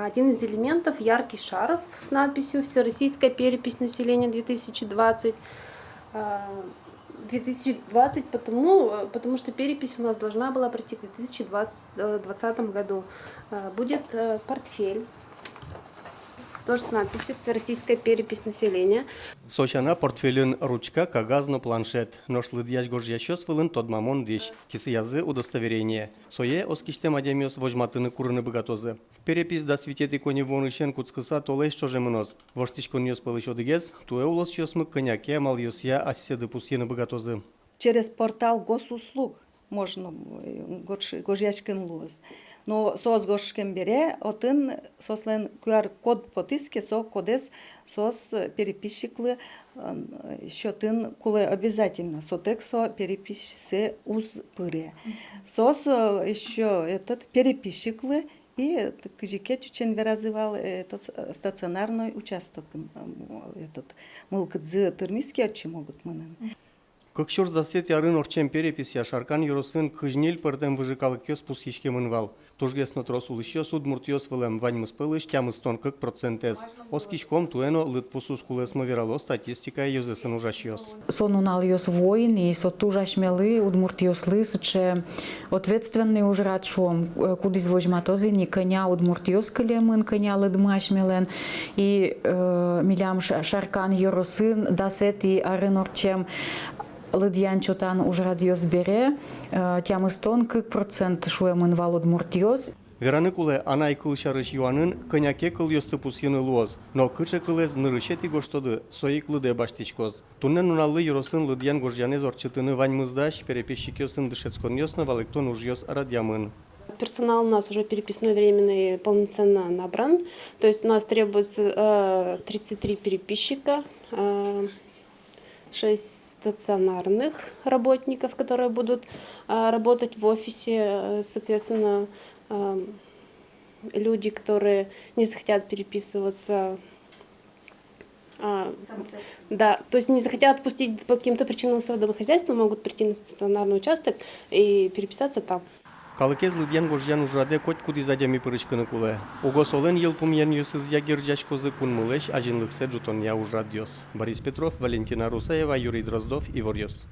Один из элементов — яркий шарф с надписью «Всероссийская перепись населения 2020». 2020 потому что перепись у нас должна была пройти в 2020 году. Будет портфель, тоже с надписью «Всероссийская перепись населения». Сочана портфелин ручка, кагазно планшет. Ношлы дьяж гож ящос вылын тодмамон диш. Кисы язы удостоверение. Сое оскиштем адемиос вожматыны курыны богатозы. Перепись да свететы кони вонышен куцкыса толеш чожемынос. Воштич коньос пылыш одыгез, туэ улос чосмык коняке мал йосья аседы пусьены богатозы. Через портал госуслуг можно гожьячкен лоз. Но сос гошкен бере, отын сослен QR-код потиске, со кодес сос переписчиклы, счетын кулы обязательно, сотексо переписчисе уз пыре. Сос еще этот переписчиклы и кжике чучен выразывал этот стационарный участок, этот мылкыдзы тырмиски отчи могут мынын. Кыкшур засет ярын орчен перепись яшаркан юросын кыжнил пырдем выжикалыкёс пусишке мынвал. Тужгес нотрос улышёс удмуртёс вылем ваньмыс пылыш тямыс тон 40%. Оскишком туэно лыт пусус кулес моверало статистика юзесын ужашёс. Сон уналиос воин и со тужашмелы удмуртиос лысыче ответственный ужрат шом кудис вожматози ни коня удмуртиос кылемын коня лыдмашмелен и милям шаркан юросын дасет и арын орчем Лыдьян чотан уж радиос бере, тямыстон 40% шуемын валуд муртиос. Вераны куле анай кылшарыш юанын коняке кыл ёсты пусьены луоз, но кыче кылез нырышети гоштоды соик лыде баштичкоз. Туннен уналлы юросын лыдьян гожьяне зорчытыны ваньмыздаш переписчикёсын дышецкон ёсно валыктон уж ёс арадьямын. Персонал у нас уже переписной временный полноценно набран, то есть у нас требуется 33 переписчика, 6 стационарных работников, которые будут работать в офисе, соответственно, люди, которые не захотят переписываться, да, то есть не захотят отпустить по каким-то причинам своего домохозяйства, могут прийти на стационарный участок и переписаться там. Калыкез лыдьян гожьян ужраде коть кудиз адями пырышкыны куле. Огос олен елпум ян юсыз ягер жашкозы кун мылеш ажинлыксе жутон я ужрадьос. Борис Петров, Валентина Русаева, Юрий Дроздов, Ивор Йос.